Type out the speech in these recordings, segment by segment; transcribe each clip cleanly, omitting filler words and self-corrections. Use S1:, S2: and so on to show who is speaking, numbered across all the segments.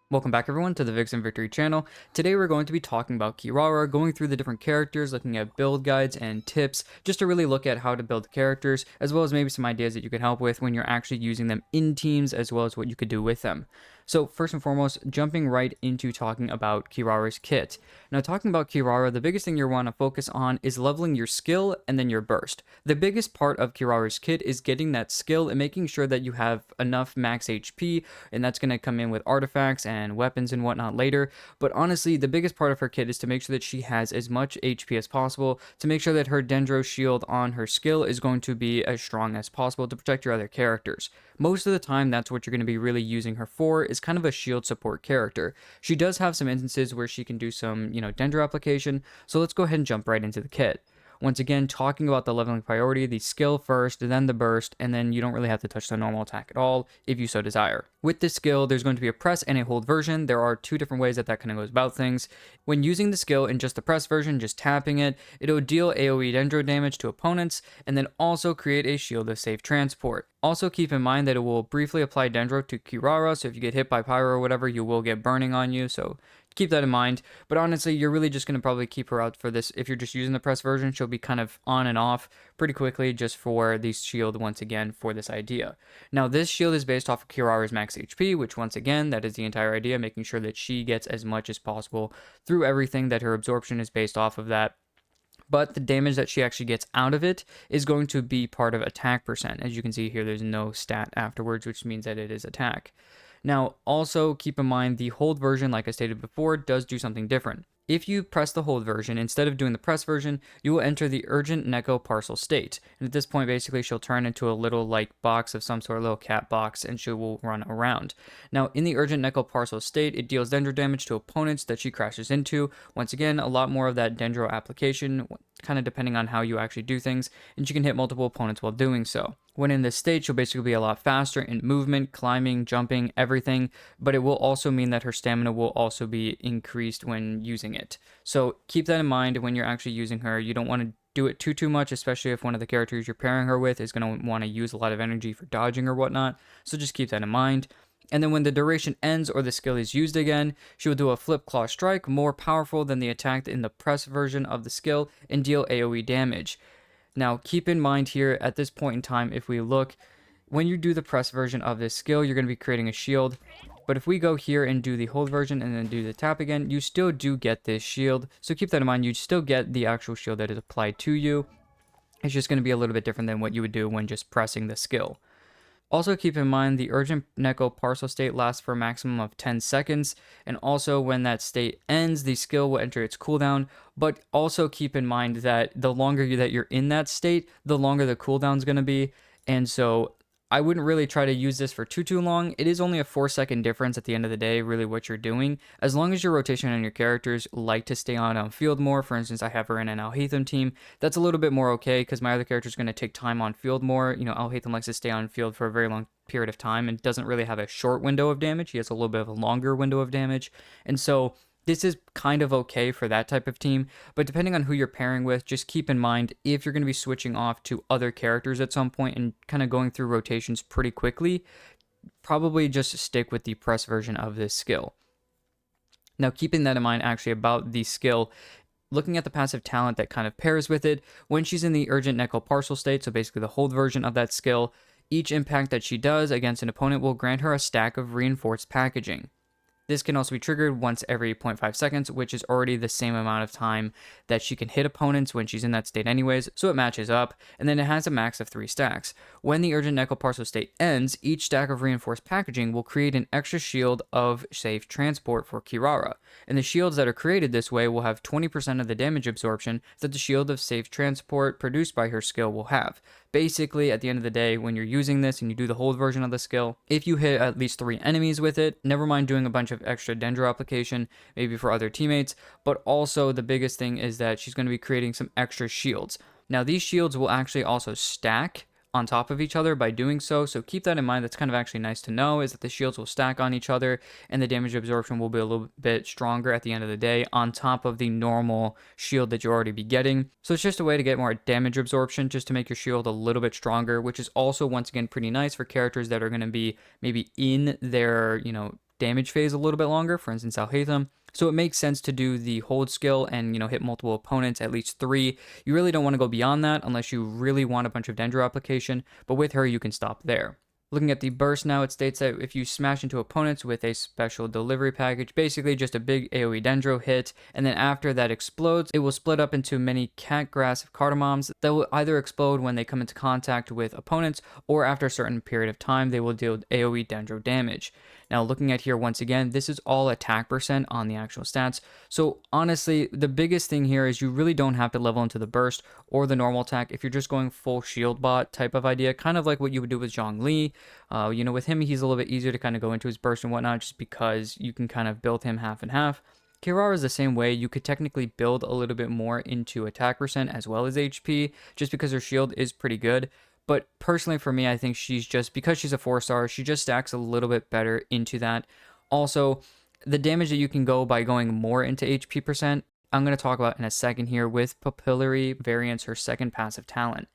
S1: Welcome back everyone to the Vixen Victory channel. Today we're going to be talking about Kirara, going through the different characters, looking at build guides and tips, just to really look at how to build characters, as well as maybe some ideas that you can help with when you're actually using them in teams, as well as what you could do with them. So first and foremost, jumping right into talking about Kirara's kit. Now talking about Kirara, the biggest thing you want to focus on is leveling your skill and then your burst. The biggest part of Kirara's kit is getting that skill and making sure that you have enough max HP, and that's going to come in with artifacts and weapons and whatnot later. But honestly, the biggest part of her kit is to make sure that she has as much HP as possible, to make sure that her dendro shield on her skill is going to be as strong as possible to protect your other characters. Most of the time, that's what you're going to be really using her for, is kind of a shield support character. She does have some instances where she can do some, dendro application, so let's go ahead and jump right into the kit. Once again, talking about the leveling priority, the skill first, then the burst, and then you don't really have to touch the normal attack at all if you so desire. With this skill, there's going to be a press and a hold version. There are two different ways that kind of goes about things. When using the skill in just the press version, just tapping it, it'll deal AoE dendro damage to opponents, and then also create a shield of safe transport. Also keep in mind that it will briefly apply dendro to Kirara, so if you get hit by pyro or whatever, you will get burning on you, so keep that in mind. But honestly, you're really just going to probably keep her out for this. If you're just using the press version, she'll be kind of on and off pretty quickly just for the shield once again for this idea. Now, this shield is based off of Kirara's max HP, which once again, that is the entire idea, making sure that she gets as much as possible through everything, that her absorption is based off of that. But the damage that she actually gets out of it is going to be part of attack percent. As you can see here, there's no stat afterwards, which means that it is attack. Now, also keep in mind the hold version, like I stated before, does do something different. If you press the hold version, instead of doing the press version, you will enter the urgent Neko parcel state. And at this point, basically, she'll turn into a little like box of some sort, a little cat box, and she will run around. Now, in the urgent Neko parcel state, it deals dendro damage to opponents that she crashes into. Once again, a lot more of that dendro application, kind of depending on how you actually do things, and you can hit multiple opponents while doing so. When in this state, she'll basically be a lot faster in movement, climbing, jumping, everything, but it will also mean that her stamina will also be increased when using it. So keep that in mind when you're actually using her. You don't want to do it too much, especially if one of the characters you're pairing her with is going to want to use a lot of energy for dodging or whatnot, so just keep that in mind. And then when the duration ends or the skill is used again, she will do a flip claw strike, more powerful than the attack in the press version of the skill, and deal AoE damage. Now, keep in mind here, at this point in time, if we look, when you do the press version of this skill, you're going to be creating a shield. But if we go here and do the hold version and then do the tap again, you still do get this shield. So keep that in mind, you still get the actual shield that is applied to you. It's just going to be a little bit different than what you would do when just pressing the skill. Also keep in mind the urgent Neko parcel state lasts for a maximum of 10 seconds, and also when that state ends, the skill will enter its cooldown, but also keep in mind that the longer that you're in that state, the longer the cooldown is going to be, and so I wouldn't really try to use this for too long. It is only a 4-second difference at the end of the day, really what you're doing. As long as your rotation and your characters like to stay on field more, for instance, I have her in an Alhaitham team, that's a little bit more okay because my other character is going to take time on field more. Alhaitham likes to stay on field for a very long period of time and doesn't really have a short window of damage. He has a little bit of a longer window of damage. And so this is kind of okay for that type of team, but depending on who you're pairing with, just keep in mind if you're going to be switching off to other characters at some point and kind of going through rotations pretty quickly, probably just stick with the press version of this skill. Now, keeping that in mind actually about the skill, looking at the passive talent that kind of pairs with it, when she's in the urgent Neko partial state, so basically the hold version of that skill, each impact that she does against an opponent will grant her a stack of reinforced packaging. This can also be triggered once every 0.5 seconds, which is already the same amount of time that she can hit opponents when she's in that state anyways, so it matches up, and then it has a max of 3 stacks. When the urgent Neko parcel state ends, each stack of reinforced packaging will create an extra shield of safe transport for Kirara, and the shields that are created this way will have 20% of the damage absorption that the shield of safe transport produced by her skill will have. Basically, at the end of the day, when you're using this and you do the hold version of the skill, if you hit at least 3 enemies with it, never mind doing a bunch of extra dendro application, maybe for other teammates, but also the biggest thing is that she's going to be creating some extra shields. Now, these shields will actually also stack on top of each other by doing so keep that in mind. That's kind of actually nice to know, is that the shields will stack on each other and the damage absorption will be a little bit stronger at the end of the day on top of the normal shield that you already be getting. So it's just a way to get more damage absorption, just to make your shield a little bit stronger, which is also once again pretty nice for characters that are going to be maybe in their damage phase a little bit longer, for instance, Alhaitham. So it makes sense to do the hold skill and, hit multiple opponents, at least 3. You really don't want to go beyond that unless you really want a bunch of dendro application, but with her, you can stop there. Looking at the burst now, it states that if you smash into opponents with a special delivery package, basically just a big AoE dendro hit, and then after that explodes, it will split up into many catgrass cardamoms that will either explode when they come into contact with opponents, or after a certain period of time, they will deal AoE dendro damage. Now, looking at here once again, this is all attack percent on the actual stats. So honestly, the biggest thing here is you really don't have to level into the burst or the normal attack if you're just going full shield bot type of idea, kind of like what you would do with Zhongli. With him, he's a little bit easier to kind of go into his burst and whatnot, just because you can kind of build him half and half. Kirara is the same way. You could technically build a little bit more into attack percent as well as HP, just because her shield is pretty good. But personally for me, I think because she's a 4-star, she just stacks a little bit better into that. Also, the damage that you can go by going more into HP percent, I'm going to talk about in a second here with Papillary Variance, her second passive talent.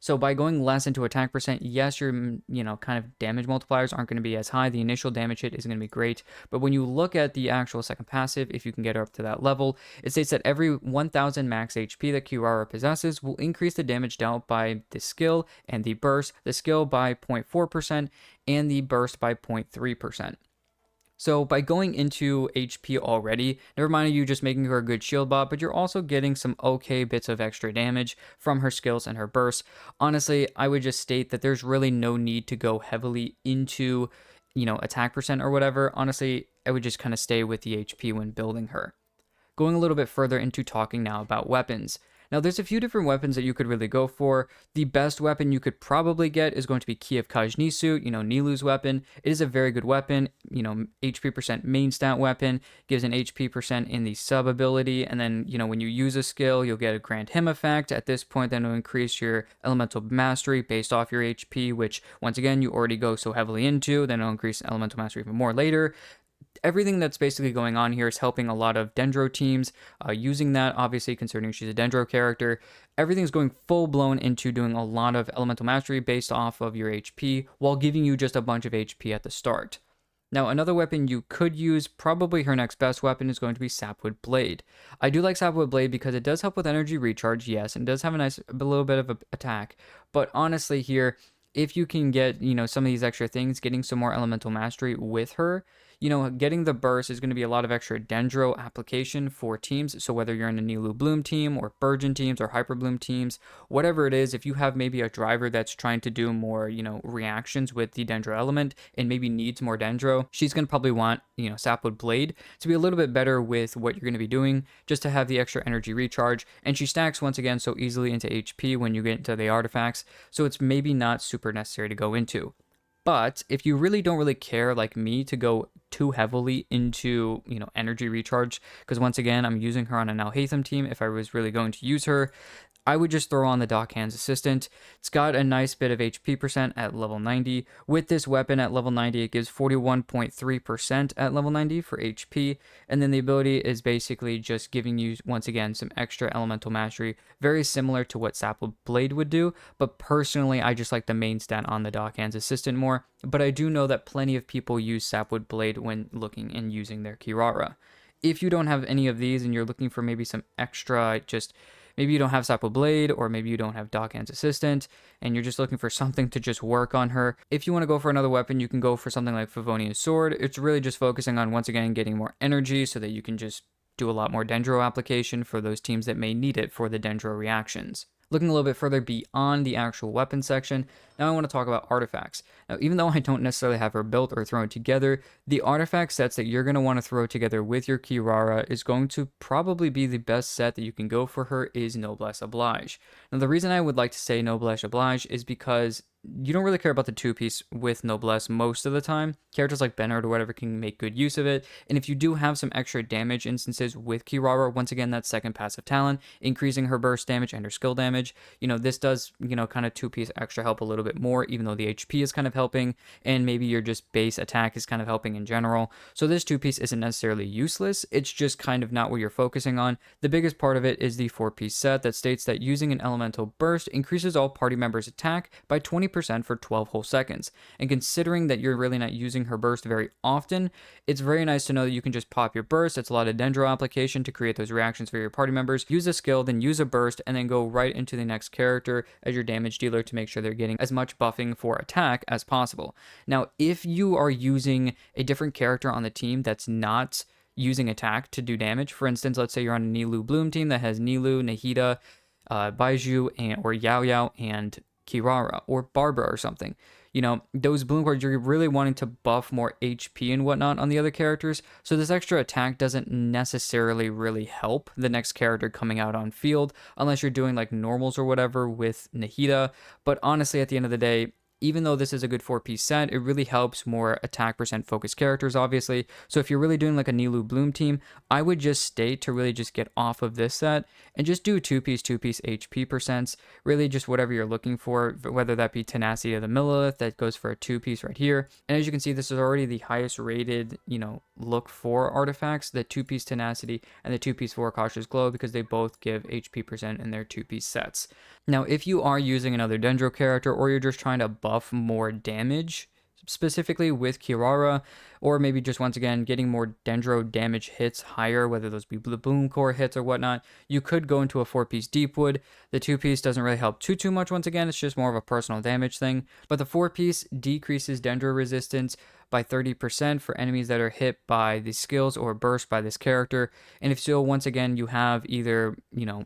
S1: So by going less into attack percent, yes, your, kind of damage multipliers aren't going to be as high. The initial damage hit isn't going to be great. But when you look at the actual second passive, if you can get her up to that level, it states that every 1000 max HP that Kirara possesses will increase the damage dealt by the skill and the burst, the skill by 0.4% and the burst by 0.3%. So by going into HP already, never mind you just making her a good shield bot, but you're also getting some okay bits of extra damage from her skills and her bursts. Honestly, I would just state that there's really no need to go heavily into, attack percent or whatever. Honestly, I would just kind of stay with the HP when building her. Going a little bit further into talking now about weapons. Now, there's a few different weapons that you could really go for. The best weapon you could probably get is going to be Kiev Kajnisu, Nilu's weapon. It is a very good weapon, HP percent main stat weapon, gives an HP percent in the sub ability, and then, when you use a skill, you'll get a grant him effect. At this point, then it'll increase your elemental mastery based off your HP, which, once again, you already go so heavily into, then it'll increase elemental mastery even more later. Everything that's basically going on here is helping a lot of dendro teams using that, obviously, considering she's a dendro character. Everything's going full blown into doing a lot of elemental mastery based off of your HP while giving you just a bunch of HP at the start. Now, another weapon you could use, probably her next best weapon, is going to be Sapwood Blade. I do like Sapwood Blade because it does help with energy recharge, yes, and does have a little bit of an attack. But honestly here, if you can get, some of these extra things, getting some more elemental mastery with her, getting the burst is going to be a lot of extra dendro application for teams. So whether you're in a Nilu Bloom team or Burgeon teams or Hyper Bloom teams, whatever it is, if you have maybe a driver that's trying to do more, reactions with the dendro element and maybe needs more dendro, she's going to probably want, Sapwood Blade to be a little bit better with what you're going to be doing, just to have the extra energy recharge. And she stacks once again so easily into HP when you get into the artifacts. So it's maybe not super necessary to go into. But if you really don't really care, like me, to go too heavily into, energy recharge, because once again, I'm using her on an Alhaitham team if I was really going to use her, I would just throw on the Dockhands Assistant. It's got a nice bit of HP percent at level 90. With this weapon at level 90, it gives 41.3% at level 90 for HP. And then the ability is basically just giving you, once again, some extra elemental mastery. Very similar to what Sapwood Blade would do. But personally, I just like the main stat on the Dockhands Assistant more. But I do know that plenty of people use Sapwood Blade when looking and using their Kirara. If you don't have any of these and you're looking for maybe some extra, maybe you don't have Sapwood Blade, or maybe you don't have Dockhand's Assistant, and you're just looking for something to just work on her. If you want to go for another weapon, you can go for something like Favonia's Sword. It's really just focusing on, once again, getting more energy so that you can just do a lot more dendro application for those teams that may need it for the dendro reactions. Looking a little bit further beyond the actual weapon section, now I want to talk about artifacts. Now, even though I don't necessarily have her built or thrown together, the artifact sets that you're going to want to throw together with your Kirara is going to probably be the best set that you can go for her is Noblesse Oblige. Now, the reason I would like to say Noblesse Oblige is because you don't really care about the two-piece with Noblesse most of the time. Characters like Bernard or whatever can make good use of it. And if you do have some extra damage instances with Kirara, once again, that second passive talent, increasing her burst damage and her skill damage, this does, kind of two-piece extra help a little bit bit more, even though the HP is kind of helping, and maybe your just base attack is kind of helping in general. So this 2-piece isn't necessarily useless, it's just kind of not what you're focusing on. The biggest part of it is the 4-piece set that states that using an elemental burst increases all party members' attack by 20% for 12 whole seconds. And considering that you're really not using her burst very often, it's very nice to know that you can just pop your burst. It's a lot of dendro application to create those reactions for your party members. Use a skill, then use a burst, and then go right into the next character as your damage dealer to make sure they're getting as much buffing for attack as possible. Now, if you are using a different character on the team that's not using attack to do damage, for instance, let's say you're on a Nilou Bloom team that has Nilou, Nahida, Baiju, or Yao Yao, and Kirara, or Barbara or something. You know, those bloom cards, you're really wanting to buff more HP and whatnot on the other characters, so this extra attack doesn't necessarily really help the next character coming out on field, unless you're doing like normals or whatever with Nahida. But honestly, at the end of the day, even though this is a good 4-piece set, it really helps more attack percent focused characters, obviously. So if you're really doing like a Nilou Bloom team, I would just stay to really just get off of this set and just do 2-piece HP percents. Really just whatever you're looking for, whether that be Tenacity of the Millilith, that goes for a 2-piece right here. And as you can see, this is already the highest rated, look for artifacts, the 2-piece Tenacity and the 2-piece 4 Cautious Glow, because they both give HP percent in their 2-piece sets. Now, if you are using another dendro character, or you're just trying to buff more damage, specifically with Kirara, or maybe just once again getting more dendro damage hits higher, whether those be the bloom core hits or whatnot, you could go into a 4-piece Deepwood. The 2-piece doesn't really help too much. Once again, it's just more of a personal damage thing, but the 4-piece decreases dendro resistance by 30% for enemies that are hit by the skills or burst by this character. And if so, once again, you have either,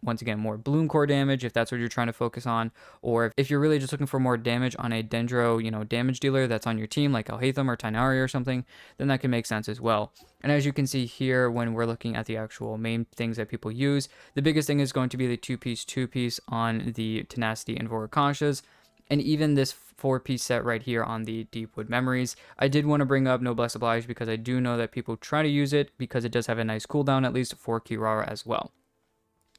S1: once again, more bloom core damage if that's what you're trying to focus on, or if you're really just looking for more damage on a dendro, damage dealer that's on your team, like Alhaitham or Tighnari or something, then that can make sense as well. And as you can see here, when we're looking at the actual main things that people use, the biggest thing is going to be the 2-piece on the Tenacity and Voracashas. And even this 4-piece set right here on the Deepwood Memories. I did want to bring up Noblesse Oblige because I do know that people try to use it because it does have a nice cooldown, at least for Kirara as well.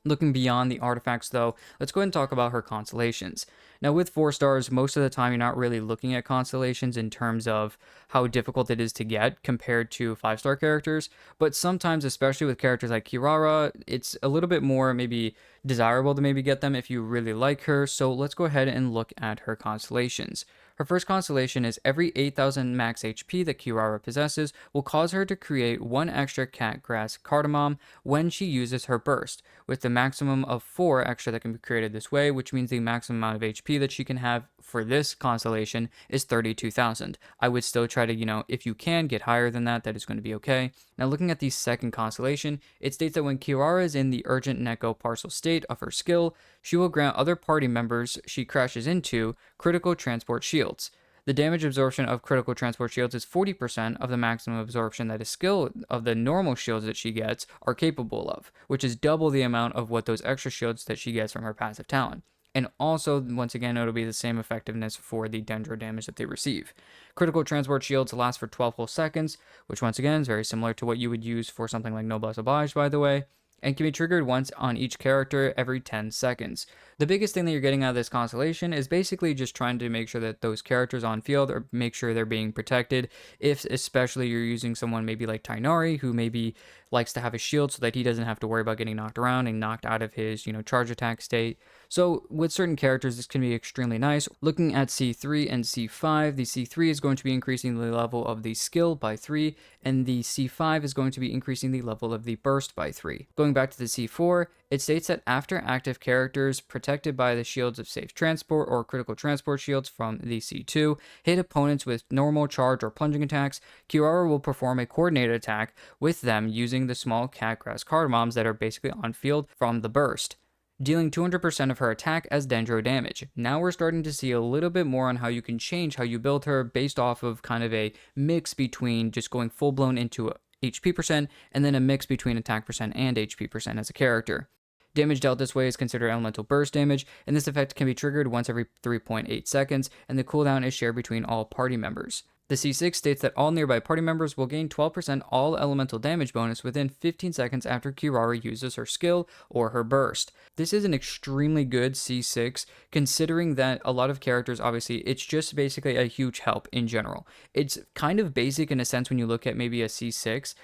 S1: Looking beyond the artifacts though, let's go ahead and talk about her constellations. Now with 4 stars, most of the time you're not really looking at constellations in terms of how difficult it is to get compared to 5-star characters, but sometimes, especially with characters like Kirara, it's a little bit more maybe desirable to maybe get them if you really like her. So let's go ahead and look at her constellations. Her first constellation is every 8,000 max HP that Kirara possesses will cause her to create 1 extra cat grass cardamom when she uses her burst, with the maximum of 4 extra that can be created this way, which means the maximum amount of HP that she can have for this constellation is 32,000. I would still try to, if you can get higher than that, that is going to be okay. Now looking at the second constellation, it states that when Kirara is in the urgent Neko partial state of her skill, she will grant other party members she crashes into critical transport shields. The damage absorption of critical transport shields is 40% of the maximum absorption that a skill of the normal shields that she gets are capable of, which is double the amount of what those extra shields that she gets from her passive talent. And also, once again, it'll be the same effectiveness for the dendro damage that they receive. Critical transport shields last for 12 whole seconds, which once again is very similar to what you would use for something like Noblesse Oblige, by the way, and can be triggered once on each character every 10 seconds. The biggest thing that you're getting out of this constellation is basically just trying to make sure that those characters on field or make sure they're being protected. If especially you're using someone maybe like Tighnari, who maybe likes to have a shield so that he doesn't have to worry about getting knocked around and knocked out of his, charge attack state. So with certain characters, this can be extremely nice. Looking at C3 and C5, the C3 is going to be increasing the level of the skill by 3, and the C5 is going to be increasing the level of the burst by 3. Going back to the C4, it states that after active characters protected by the shields of safe transport or critical transport shields from the C2 hit opponents with normal, charge, or plunging attacks, Kirara will perform a coordinated attack with them using the small catgrass cardamoms that are basically on field from the burst, dealing 200% of her attack as dendro damage. Now we're starting to see a little bit more on how you can change how you build her based off of kind of a mix between just going full-blown into HP percent and then a mix between attack percent and HP percent as a character. Damage dealt this way is considered elemental burst damage, and this effect can be triggered once every 3.8 seconds, and the cooldown is shared between all party members. The C6 states that all nearby party members will gain 12% all elemental damage bonus within 15 seconds after Kirara uses her skill or her burst. This is an extremely good C6, considering that a lot of characters, obviously, it's just basically a huge help in general. It's kind of basic in a sense when you look at maybe a C6,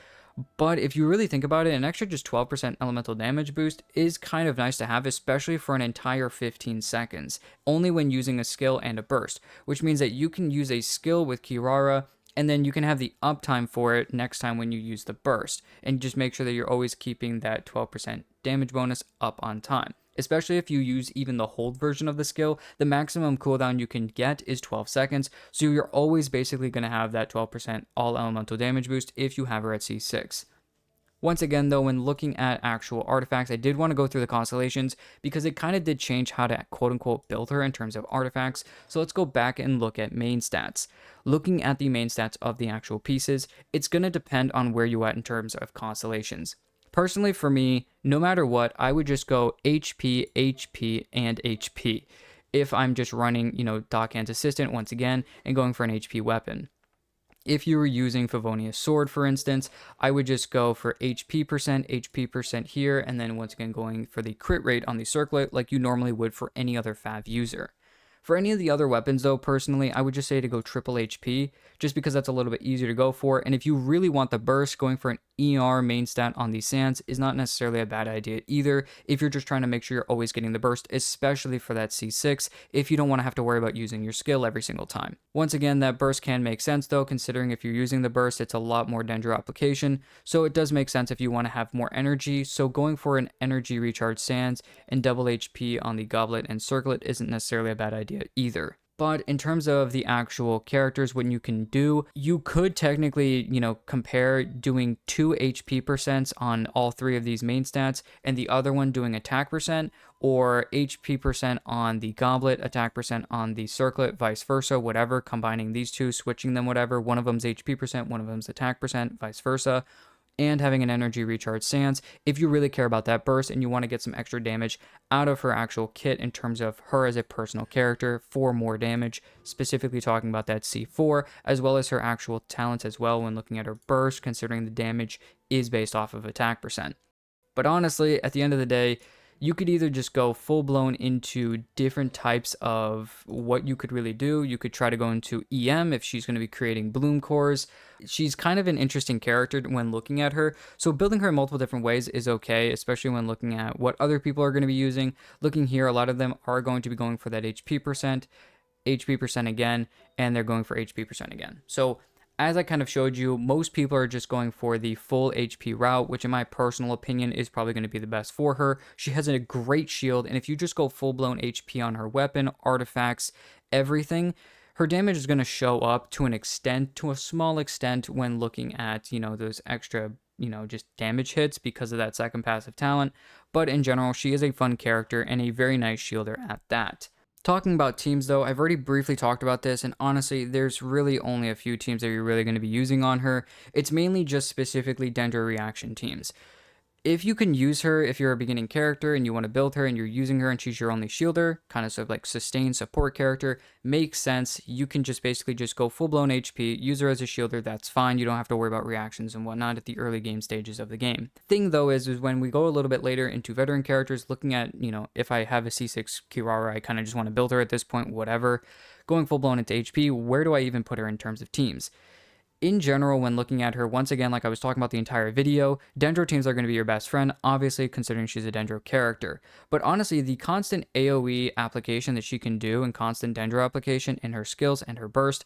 S1: but if you really think about it, an extra just 12% elemental damage boost is kind of nice to have, especially for an entire 15 seconds, only when using a skill and a burst, which means that you can use a skill with Kirara, and then you can have the uptime for it next time when you use the burst, and just make sure that you're always keeping that 12% damage bonus up on time. Especially if you use even the hold version of the skill, the maximum cooldown you can get is 12 seconds, so you're always basically going to have that 12% all elemental damage boost if you have her at C6. Once again, though, when looking at actual artifacts, I did want to go through the Constellations because it kind of did change how to quote-unquote build her in terms of artifacts, so let's go back and look at main stats. Looking at the main stats of the actual pieces, it's going to depend on where you're at in terms of Constellations. Personally, for me, no matter what, I would just go HP, HP, and HP if I'm just running, Dockhand's Assistant once again and going for an HP weapon. If you were using Favonia's Sword, for instance, I would just go for HP percent here, and then once again going for the crit rate on the circlet like you normally would for any other Fav user. For any of the other weapons, though, personally, I would just say to go triple HP, just because that's a little bit easier to go for, and if you really want the burst, going for an ER main stat on these sands is not necessarily a bad idea either, if you're just trying to make sure you're always getting the burst, especially for that C6, if you don't want to have to worry about using your skill every single time. Once again, that burst can make sense, though, considering if you're using the burst, it's a lot more dendro application, so it does make sense if you want to have more energy, so going for an energy recharge sands and double HP on the goblet and circlet isn't necessarily a bad idea either. But in terms of the actual characters, what you can do, you could technically, compare doing 2 HP percents on all 3 of these main stats and the other one doing attack percent, or HP percent on the goblet, attack percent on the circlet, vice versa, whatever, combining these two, switching them, whatever. One of them's HP percent, one of them's attack percent, vice versa. And having an energy recharge sands if you really care about that burst and you want to get some extra damage out of her actual kit in terms of her as a personal character for more damage, specifically talking about that C4, as well as her actual talents as well when looking at her burst, considering the damage is based off of attack percent. But honestly, at the end of the day, you could either just go full-blown into different types of what you could really do. You could try to go into EM if she's going to be creating bloom cores. She's kind of an interesting character when looking at her, so building her in multiple different ways is okay, especially when looking at what other people are going to be using. Looking here, a lot of them are going to be going for that HP percent again, and they're going for HP percent again. So as I kind of showed you, most people are just going for the full HP route, which in my personal opinion is probably going to be the best for her. She has a great shield, and if you just go full-blown HP on her weapon, artifacts, everything, her damage is going to show up to a small extent when looking at, those extra, just damage hits because of that second passive talent. But in general, she is a fun character and a very nice shielder at that. Talking about teams, though, I've already briefly talked about this, and honestly, there's really only a few teams that you're really going to be using on her. It's mainly just specifically dendro reaction teams. If you can use her, if you're a beginning character and you want to build her and you're using her and she's your only shielder, kind of sort of like sustained support character, makes sense. You can just basically just go full-blown HP, use her as a shielder, that's fine. You don't have to worry about reactions and whatnot at the early game stages of the game. Thing, though, is when we go a little bit later into veteran characters, looking at, if I have a C6 Kirara, I kind of just want to build her at this point, whatever. Going full-blown into HP, where do I even put her in terms of teams? In general, when looking at her, once again, like I was talking about the entire video, dendro teams are going to be your best friend, obviously considering she's a dendro character. But honestly, the constant AoE application that she can do and constant dendro application in her skills and her burst,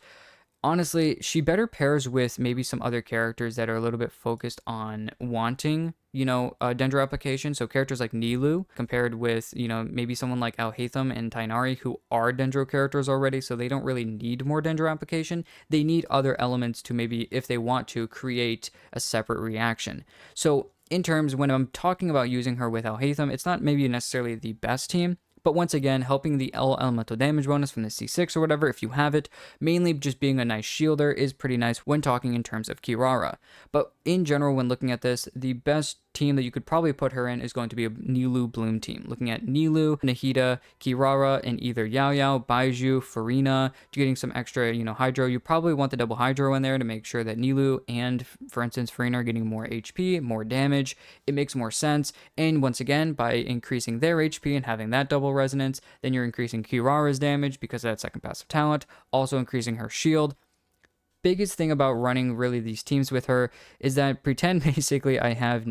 S1: honestly, she better pairs with maybe some other characters that are a little bit focused on wanting, a dendro application. So characters like Nilou compared with, maybe someone like Alhaitham and Tainari who are dendro characters already, so they don't really need more dendro application. They need other elements to maybe, if they want to, create a separate reaction. So in terms, when I'm talking about using her with Alhaitham, it's not maybe necessarily the best team, but once again, helping the elemental damage bonus from the C6 or whatever, if you have it, mainly just being a nice shielder is pretty nice when talking in terms of Kirara. But in general, when looking at this, the best team that you could probably put her in is going to be a Nilou Bloom team. Looking at Nilou, Nahida, Kirara, and either Yao Yao, Baiju, Farina, getting some extra, Hydro. You probably want the double Hydro in there to make sure that Nilou and, for instance, Farina are getting more HP, more damage. It makes more sense. And once again, by increasing their HP and having that double resonance, then you're increasing Kirara's damage because of that second passive talent, also increasing her shield. Biggest thing about running really these teams with her is that pretend basically I have,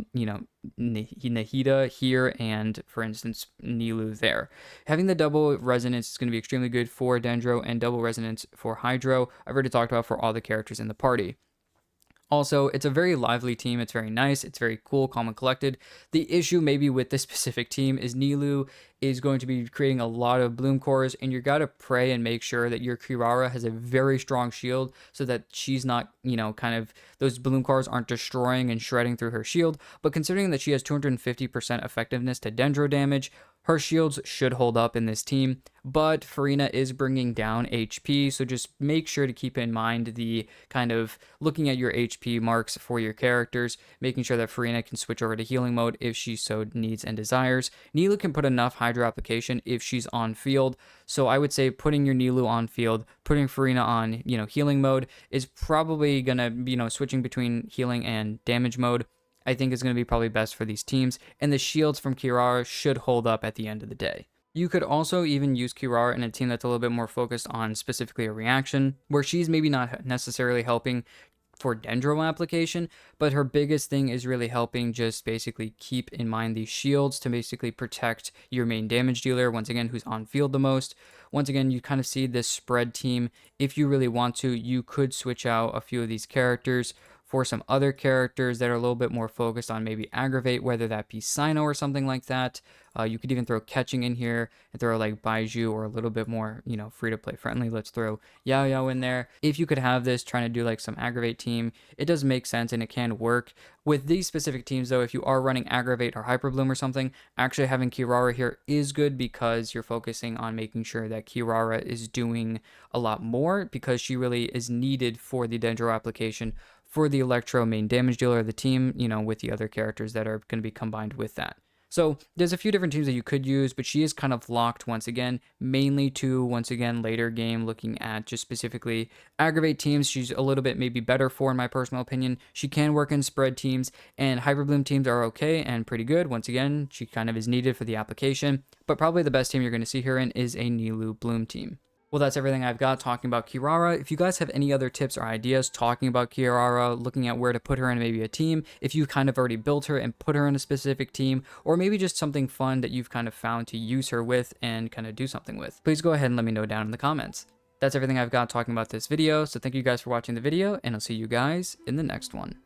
S1: Nahida here and, for instance, Nilou there. Having the double resonance is going to be extremely good for Dendro and double resonance for Hydro. I've already talked about for all the characters in the party. Also, it's a very lively team. It's very nice. It's very cool, calm, and collected. The issue maybe with this specific team is Nilou is going to be creating a lot of bloom cores, and you got to pray and make sure that your Kirara has a very strong shield so that she's not, kind of those bloom cores aren't destroying and shredding through her shield. But considering that she has 250% effectiveness to dendro damage, her shields should hold up in this team, but Farina is bringing down HP, so just make sure to keep in mind the kind of looking at your HP marks for your characters, making sure that Farina can switch over to healing mode if she so needs and desires. Nilou can put enough Hydro application if she's on field, so I would say putting your Nilou on field, putting Farina on, healing mode is probably gonna, switching between healing and damage mode, I think is going to be probably best for these teams, and the shields from Kirara should hold up at the end of the day. You could also even use Kirara in a team that's a little bit more focused on specifically a reaction, where she's maybe not necessarily helping for dendro application, but her biggest thing is really helping just basically keep in mind these shields to basically protect your main damage dealer, once again, who's on field the most. Once again, you kind of see this spread team. If you really want to, you could switch out a few of these characters for some other characters that are a little bit more focused on maybe aggravate, whether that be Sino or something like that. You could even throw catching in here and throw like Baiju or a little bit more, free to play friendly. Let's throw Yao Yao in there. If you could have this trying to do like some aggravate team, it does make sense and it can work. With these specific teams though, if you are running aggravate or hyper bloom or something, actually having Kirara here is good because you're focusing on making sure that Kirara is doing a lot more because she really is needed for the dendro application for the Electro main damage dealer of the team, with the other characters that are going to be combined with that. So there's a few different teams that you could use, but she is kind of locked once again, mainly to, once again, later game, looking at just specifically aggravate teams. She's a little bit maybe better for, in my personal opinion. She can work in spread teams, and Hyperbloom teams are okay and pretty good. Once again, she kind of is needed for the application, but probably the best team you're going to see her in is a Nilou Bloom team. Well, that's everything I've got talking about Kirara. If you guys have any other tips or ideas talking about Kirara, looking at where to put her in maybe a team, if you kind of already built her and put her in a specific team, or maybe just something fun that you've kind of found to use her with and kind of do something with, please go ahead and let me know down in the comments. That's everything I've got talking about this video, so thank you guys for watching the video, and I'll see you guys in the next one.